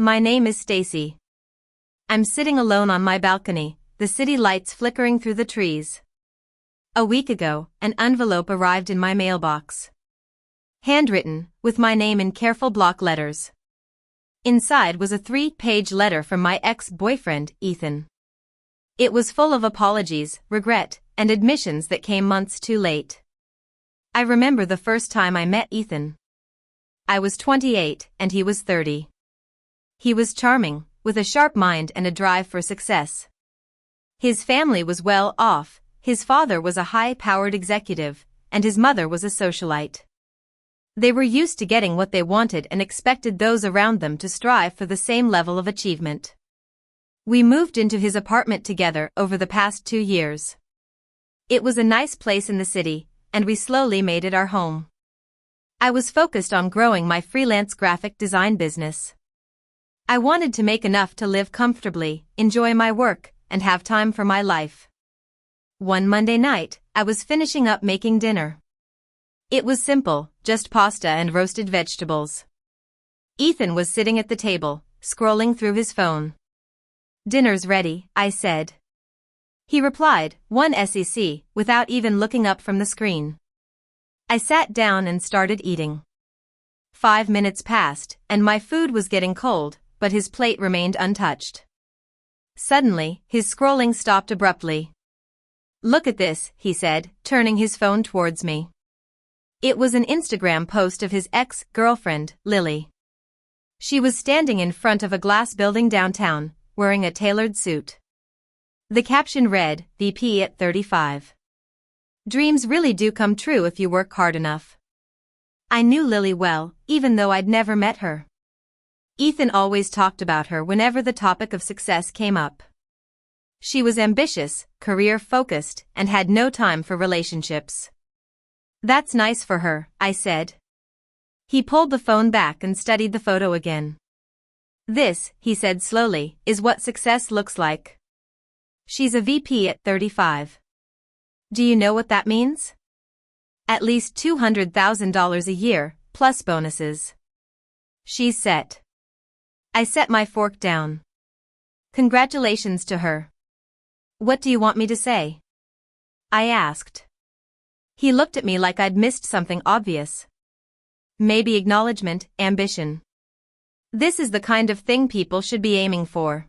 My name is Stacy. I'm sitting alone on my balcony, the city lights flickering through the trees. A week ago, an envelope arrived in my mailbox. Handwritten, with my name in careful block letters. Inside was a 3-page letter from my ex-boyfriend, Ethan. It was full of apologies, regret, and admissions that came months too late. I remember the first time I met Ethan. I was 28 and he was 30. He was charming, with a sharp mind and a drive for success. His family was well off, his father was a high-powered executive, and his mother was a socialite. They were used to getting what they wanted and expected those around them to strive for the same level of achievement. We moved into his apartment together over the past 2 years. It was a nice place in the city, and we slowly made it our home. I was focused on growing my freelance graphic design business. I wanted to make enough to live comfortably, enjoy my work, and have time for my life. One Monday night, I was finishing up making dinner. It was simple, just pasta and roasted vegetables. Ethan was sitting at the table, scrolling through his phone. "Dinner's ready," I said. He replied, "One sec," without even looking up from the screen. I sat down and started eating. 5 minutes passed, and my food was getting cold, but his plate remained untouched. Suddenly, his scrolling stopped abruptly. "Look at this," he said, turning his phone towards me. It was an Instagram post of his ex-girlfriend, Lily. She was standing in front of a glass building downtown, wearing a tailored suit. The caption read, "VP at 35. Dreams really do come true if you work hard enough." I knew Lily well, even though I'd never met her. Ethan always talked about her whenever the topic of success came up. She was ambitious, career-focused, and had no time for relationships. "That's nice for her," I said. He pulled the phone back and studied the photo again. "This," he said slowly, "is what success looks like. She's a VP at 35. Do you know what that means? At least $200,000 a year, plus bonuses. She's set." I set my fork down. "Congratulations to her. What do you want me to say?" I asked. He looked at me like I'd missed something obvious. "Maybe acknowledgement, ambition. This is the kind of thing people should be aiming for."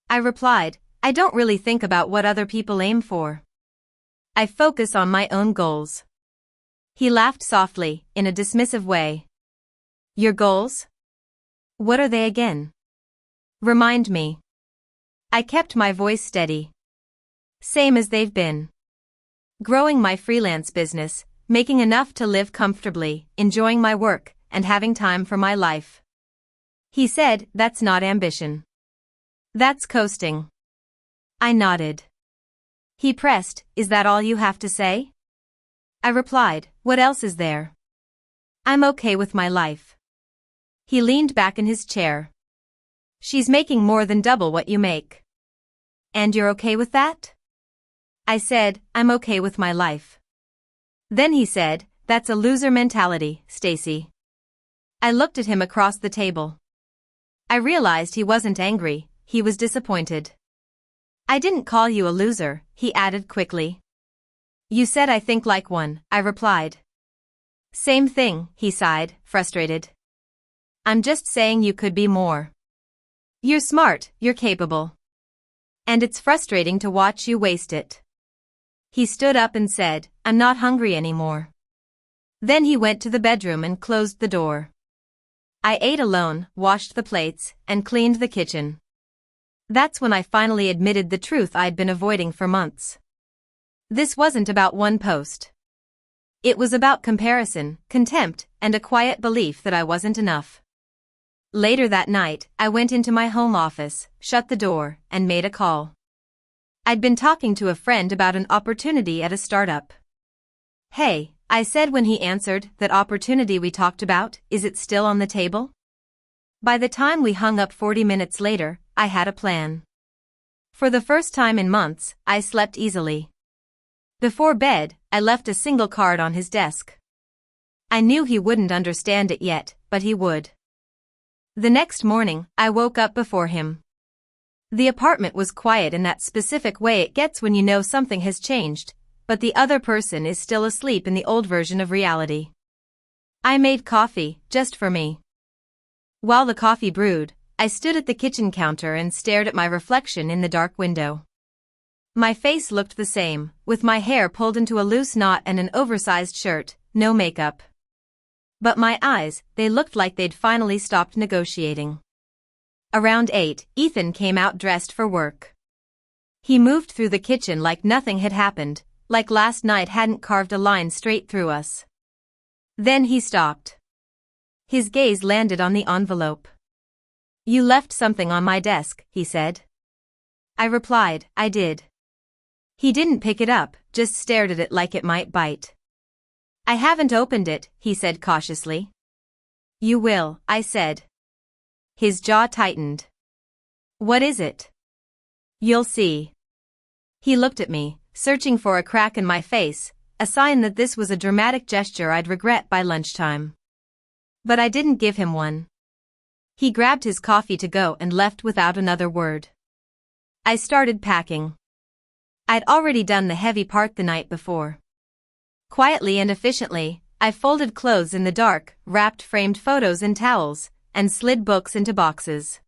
I replied, "I don't really think about what other people aim for. I focus on my own goals." He laughed softly, in a dismissive way. "Your goals? What are they again? Remind me." I kept my voice steady. "Same as they've been. Growing my freelance business, making enough to live comfortably, enjoying my work, and having time for my life." He said, "That's not ambition. That's coasting." I nodded. He pressed, "Is that all you have to say?" I replied, "What else is there? I'm okay with my life." He leaned back in his chair. "She's making more than double what you make. And you're okay with that?" I said, "I'm okay with my life." Then he said, "That's a loser mentality, Stacy." I looked at him across the table. I realized he wasn't angry, he was disappointed. "I didn't call you a loser," he added quickly. "You said I think like one," I replied. "Same thing," he sighed, frustrated. "I'm just saying you could be more. You're smart, you're capable. And it's frustrating to watch you waste it." He stood up and said, "I'm not hungry anymore." Then he went to the bedroom and closed the door. I ate alone, washed the plates, and cleaned the kitchen. That's when I finally admitted the truth I'd been avoiding for months. This wasn't about one post. It was about comparison, contempt, and a quiet belief that I wasn't enough. Later that night, I went into my home office, shut the door, and made a call. I'd been talking to a friend about an opportunity at a startup. "Hey," I said when he answered, "that opportunity we talked about, is it still on the table?" By the time we hung up 40 minutes later, I had a plan. For the first time in months, I slept easily. Before bed, I left a single card on his desk. I knew he wouldn't understand it yet, but he would. The next morning, I woke up before him. The apartment was quiet in that specific way it gets when you know something has changed, but the other person is still asleep in the old version of reality. I made coffee, just for me. While the coffee brewed, I stood at the kitchen counter and stared at my reflection in the dark window. My face looked the same, with my hair pulled into a loose knot and an oversized shirt, no makeup. But my eyes, they looked like they'd finally stopped negotiating. Around 8, Ethan came out dressed for work. He moved through the kitchen like nothing had happened, like last night hadn't carved a line straight through us. Then he stopped. His gaze landed on the envelope. "You left something on my desk," he said. I replied, "I did." He didn't pick it up, just stared at it like it might bite. "I haven't opened it," he said cautiously. "You will," I said. His jaw tightened. "What is it?" "You'll see." He looked at me, searching for a crack in my face, a sign that this was a dramatic gesture I'd regret by lunchtime. But I didn't give him one. He grabbed his coffee to go and left without another word. I started packing. I'd already done the heavy part the night before. Quietly and efficiently, I folded clothes in the dark, wrapped framed photos in towels, and slid books into boxes.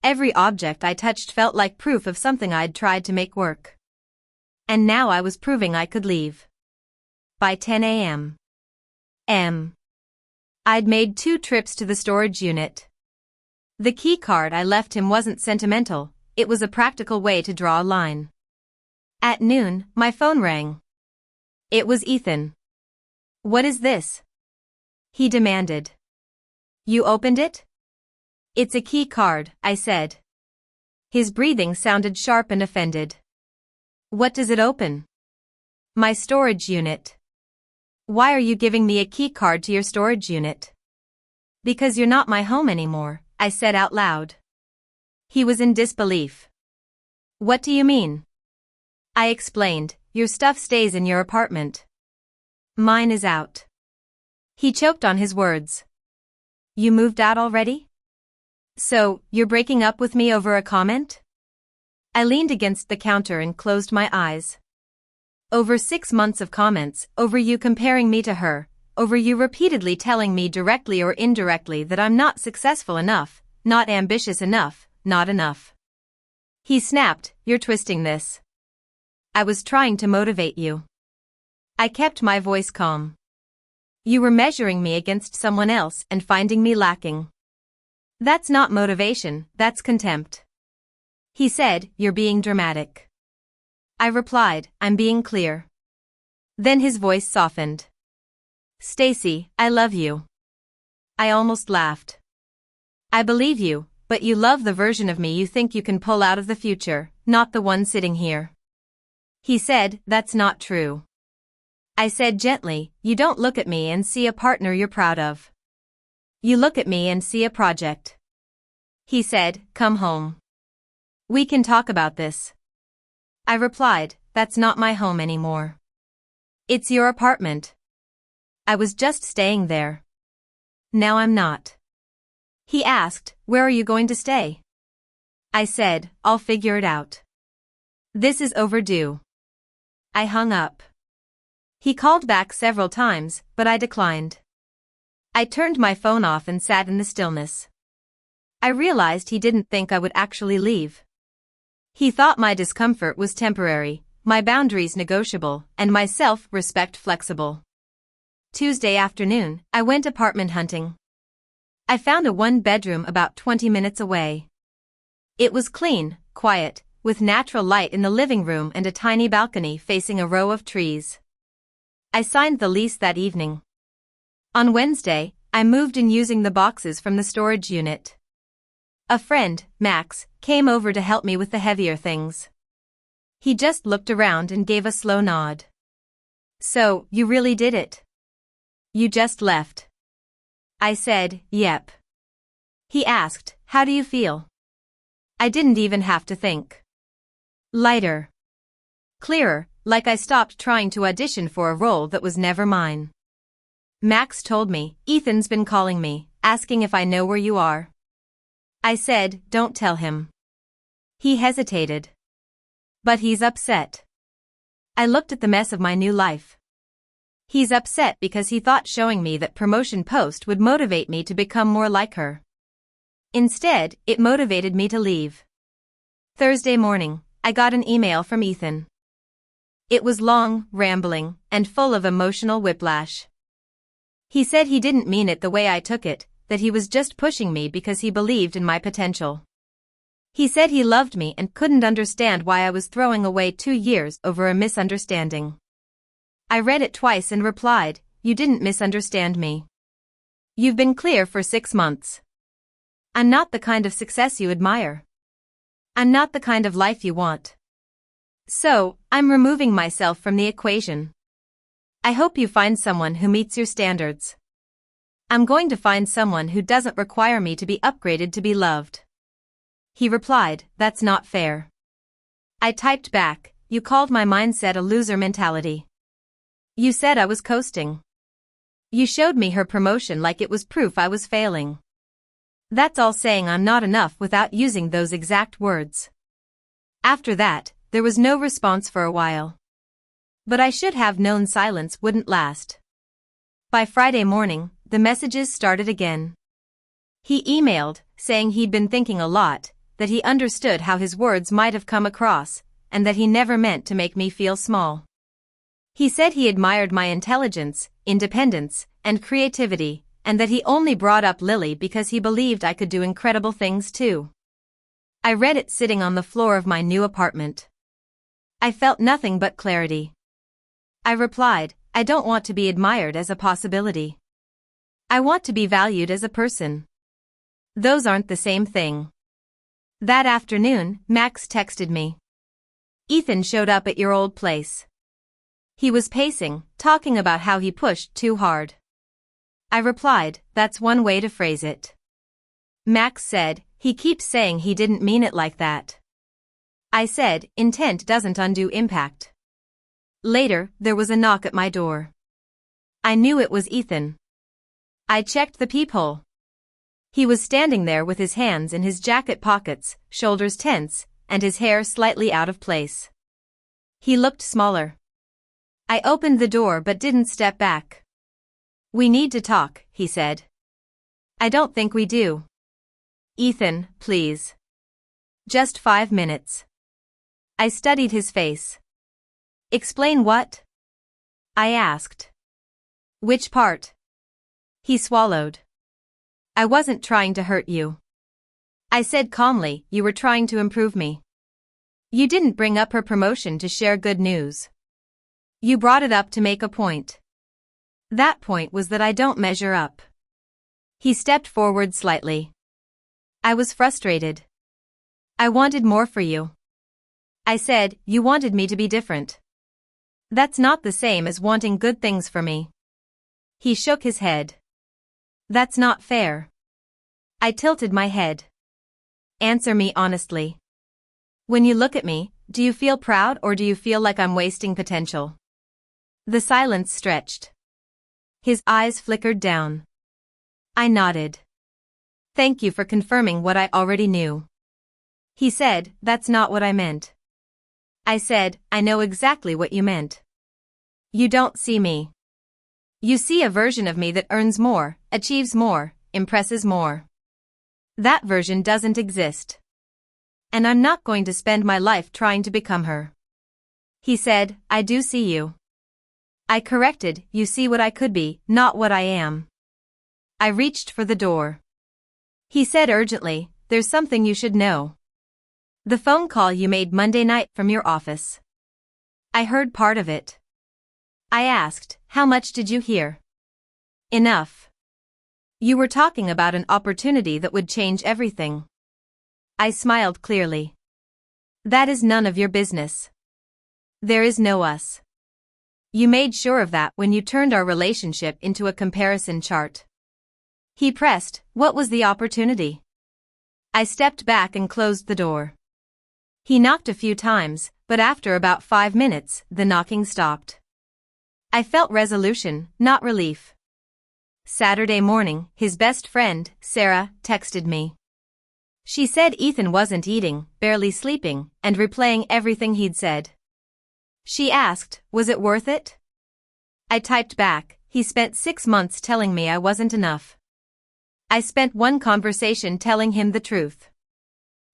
Every object I touched felt like proof of something I'd tried to make work. And now I was proving I could leave. By 10 a.m. I'd made 2 trips to the storage unit. The key card I left him wasn't sentimental, it was a practical way to draw a line. At noon, my phone rang. It was Ethan. "What is this?" he demanded. "You opened it?" "It's a key card," I said. His breathing sounded sharp and offended. "What does it open?" "My storage unit." "Why are you giving me a key card to your storage unit?" "Because you're not my home anymore," I said out loud. He was in disbelief. "What do you mean?" I explained, "Your stuff stays in your apartment. Mine is out." He choked on his words. "You moved out already? So, you're breaking up with me over a comment?" I leaned against the counter and closed my eyes. Over 6 months of comments, over you comparing me to her, over you repeatedly telling me directly or indirectly that I'm not successful enough, not ambitious enough, not enough. He snapped, "You're twisting this. I was trying to motivate you." I kept my voice calm. "You were measuring me against someone else and finding me lacking. That's not motivation, that's contempt." He said, "You're being dramatic." I replied, "I'm being clear." Then his voice softened. "Stacy, I love you." I almost laughed. "I believe you, but you love the version of me you think you can pull out of the future, not the one sitting here." He said, "That's not true." I said gently, "You don't look at me and see a partner you're proud of. You look at me and see a project." He said, "Come home. We can talk about this." I replied, "That's not my home anymore. It's your apartment. I was just staying there. Now I'm not." He asked, "Where are you going to stay?" I said, "I'll figure it out. This is overdue." I hung up. He called back several times, but I declined. I turned my phone off and sat in the stillness. I realized he didn't think I would actually leave. He thought my discomfort was temporary, my boundaries negotiable, and my self-respect flexible. Tuesday afternoon, I went apartment hunting. I found a 1-bedroom about 20 minutes away. It was clean, quiet, with natural light in the living room and a tiny balcony facing a row of trees. I signed the lease that evening. On Wednesday, I moved in using the boxes from the storage unit. A friend, Max, came over to help me with the heavier things. He just looked around and gave a slow nod. "So, you really did it? You just left?" I said, "Yep." He asked, "How do you feel?" I didn't even have to think. Lighter. Clearer, like I stopped trying to audition for a role that was never mine. Max told me, "Ethan's been calling me, asking if I know where you are." I said, don't tell him. He hesitated. But he's upset. I looked at the mess of my new life. He's upset because he thought showing me that promotion post would motivate me to become more like her. Instead, it motivated me to leave. Thursday morning, I got an email from Ethan. It was long, rambling, and full of emotional whiplash. He said he didn't mean it the way I took it, that he was just pushing me because he believed in my potential. He said he loved me and couldn't understand why I was throwing away 2 years over a misunderstanding. I read it twice and replied, you didn't misunderstand me. You've been clear for 6 months. I'm not the kind of success you admire. I'm not the kind of life you want. So, I'm removing myself from the equation. I hope you find someone who meets your standards. I'm going to find someone who doesn't require me to be upgraded to be loved. He replied, that's not fair. I typed back, you called my mindset a loser mentality. You said I was coasting. You showed me her promotion like it was proof I was failing. That's all saying I'm not enough without using those exact words. After that, there was no response for a while. But I should have known silence wouldn't last. By Friday morning, the messages started again. He emailed, saying he'd been thinking a lot, that he understood how his words might have come across, and that he never meant to make me feel small. He said he admired my intelligence, independence, and creativity, and that he only brought up Lily because he believed I could do incredible things too. I read it sitting on the floor of my new apartment. I felt nothing but clarity. I replied, I don't want to be admired as a possibility. I want to be valued as a person. Those aren't the same thing. That afternoon, Max texted me. Ethan showed up at your old place. He was pacing, talking about how he pushed too hard. I replied, that's one way to phrase it. Max said, he keeps saying he didn't mean it like that. I said, intent doesn't undo impact. Later, there was a knock at my door. I knew it was Ethan. I checked the peephole. He was standing there with his hands in his jacket pockets, shoulders tense, and his hair slightly out of place. He looked smaller. I opened the door but didn't step back. We need to talk, he said. I don't think we do. Ethan, please. Just 5 minutes. I studied his face. Explain what? I asked. Which part? He swallowed. I wasn't trying to hurt you. I said calmly, you were trying to improve me. You didn't bring up her promotion to share good news. You brought it up to make a point. That point was that I don't measure up. He stepped forward slightly. I was frustrated. I wanted more for you. I said, you wanted me to be different. That's not the same as wanting good things for me. He shook his head. That's not fair. I tilted my head. Answer me honestly. When you look at me, do you feel proud or do you feel like I'm wasting potential? The silence stretched. His eyes flickered down. I nodded. Thank you for confirming what I already knew. He said, that's not what I meant. I said, I know exactly what you meant. You don't see me. You see a version of me that earns more, achieves more, impresses more. That version doesn't exist. And I'm not going to spend my life trying to become her. He said, I do see you. I corrected, you see what I could be, not what I am. I reached for the door. He said urgently, there's something you should know. The phone call you made Monday night from your office. I heard part of it. I asked, how much did you hear? Enough. You were talking about an opportunity that would change everything. I smiled clearly. That is none of your business. There is no us. You made sure of that when you turned our relationship into a comparison chart. He pressed, what was the opportunity? I stepped back and closed the door. He knocked a few times, but after about 5 minutes, the knocking stopped. I felt resolution, not relief. Saturday morning, his best friend, Sarah, texted me. She said Ethan wasn't eating, barely sleeping, and replaying everything he'd said. She asked, was it worth it? I typed back, he spent 6 months telling me I wasn't enough. I spent one conversation telling him the truth.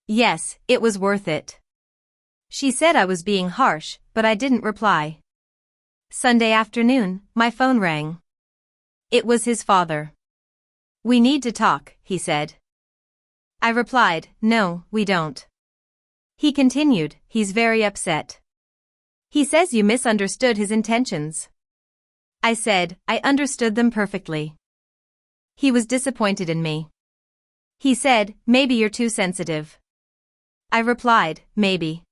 Yes, it was worth it. She said I was being harsh, but I didn't reply. Sunday afternoon, my phone rang. It was his father. We need to talk, he said. I replied, no, we don't. He continued, he's very upset. He says you misunderstood his intentions. I said, I understood them perfectly. He was disappointed in me. He said, maybe you're too sensitive. I replied, maybe.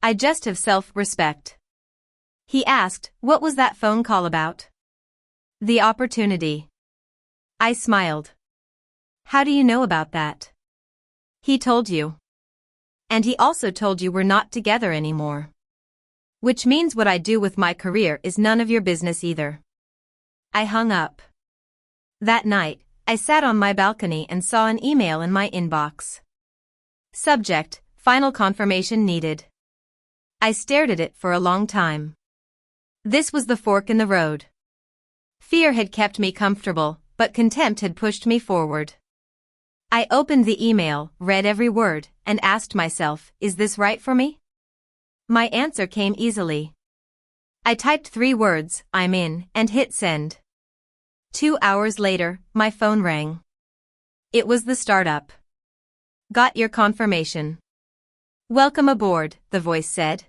I just have self-respect. He asked, what was that phone call about? The opportunity. I smiled. How do you know about that? He told you. And he also told you we're not together anymore. Which means what I do with my career is none of your business either. I hung up. That night, I sat on my balcony and saw an email in my inbox. Subject, final confirmation needed. I stared at it for a long time. This was the fork in the road. Fear had kept me comfortable, but contempt had pushed me forward. I opened the email, read every word, and asked myself, is this right for me? My answer came easily. I typed 3 words, I'm in, and hit send. 2 hours later, my phone rang. It was the startup. Got your confirmation. Welcome aboard, the voice said.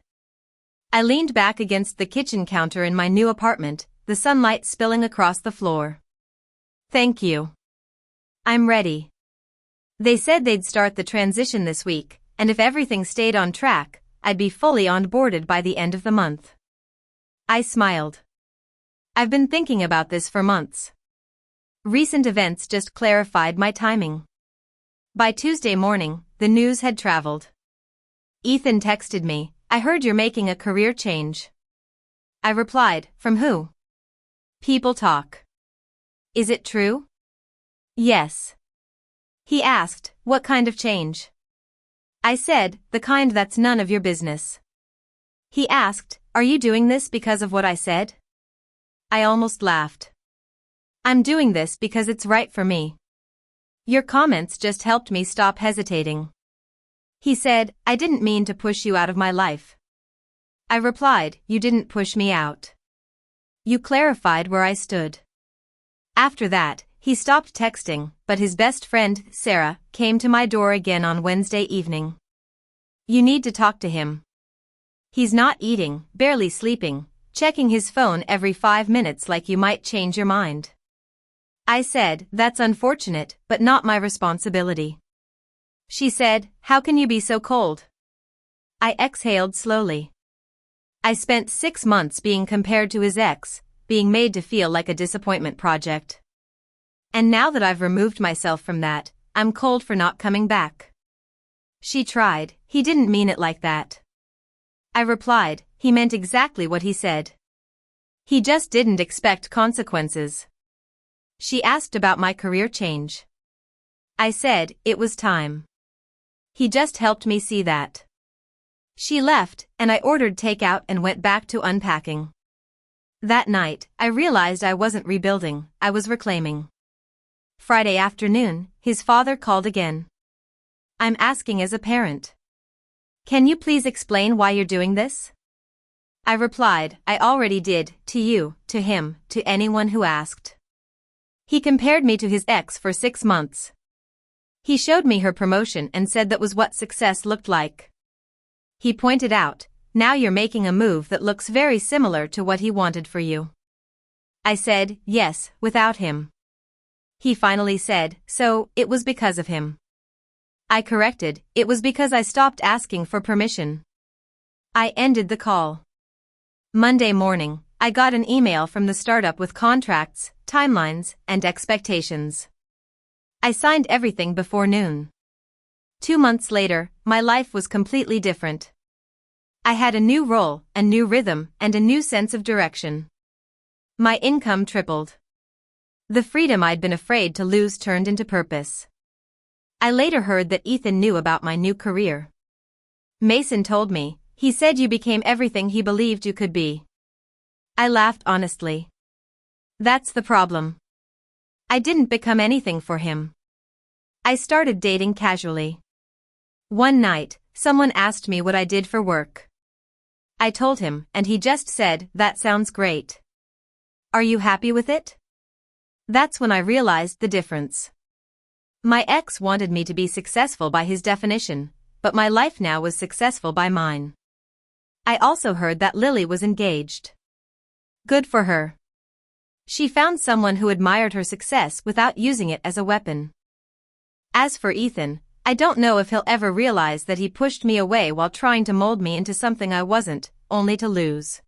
I leaned back against the kitchen counter in my new apartment, the sunlight spilling across the floor. Thank you. I'm ready. They said they'd start the transition this week, and if everything stayed on track, I'd be fully onboarded by the end of the month. I smiled. I've been thinking about this for months. Recent events just clarified my timing. By Tuesday morning, the news had traveled. Ethan texted me, I heard you're making a career change. I replied, from who? People talk. Is it true? Yes. He asked, what kind of change? I said, the kind that's none of your business. He asked, are you doing this because of what I said? I almost laughed. I'm doing this because it's right for me. Your comments just helped me stop hesitating. He said, I didn't mean to push you out of my life. I replied, you didn't push me out. You clarified where I stood. After that, he stopped texting, but his best friend, Sarah, came to my door again on Wednesday evening. You need to talk to him. He's not eating, barely sleeping, checking his phone every 5 minutes like you might change your mind. I said, that's unfortunate, but not my responsibility. She said, how can you be so cold? I exhaled slowly. I spent 6 months being compared to his ex, being made to feel like a disappointment project. And now that I've removed myself from that, I'm cold for not coming back. She tried, he didn't mean it like that. I replied, he meant exactly what he said. He just didn't expect consequences. She asked about my career change. I said, it was time. He just helped me see that. She left, and I ordered takeout and went back to unpacking. That night, I realized I wasn't rebuilding, I was reclaiming. Friday afternoon, his father called again. I'm asking as a parent. Can you please explain why you're doing this? I replied, I already did, to you, to him, to anyone who asked. He compared me to his ex for 6 months. He showed me her promotion and said that was what success looked like. He pointed out, now you're making a move that looks very similar to what he wanted for you. I said, yes, without him. He finally said, so, it was because of him. I corrected, it was because I stopped asking for permission. I ended the call. Monday morning, I got an email from the startup with contracts, timelines, and expectations. I signed everything before noon. 2 months later, my life was completely different. I had a new role, a new rhythm, and a new sense of direction. My income tripled. The freedom I'd been afraid to lose turned into purpose. I later heard that Ethan knew about my new career. Mason told me, he said you became everything he believed you could be. I laughed honestly. That's the problem. I didn't become anything for him. I started dating casually. One night, someone asked me what I did for work. I told him, and he just said, "That sounds great. Are you happy with it?" That's when I realized the difference. My ex wanted me to be successful by his definition, but my life now was successful by mine. I also heard that Lily was engaged. Good for her. She found someone who admired her success without using it as a weapon. As for Ethan, I don't know if he'll ever realize that he pushed me away while trying to mold me into something I wasn't, only to lose.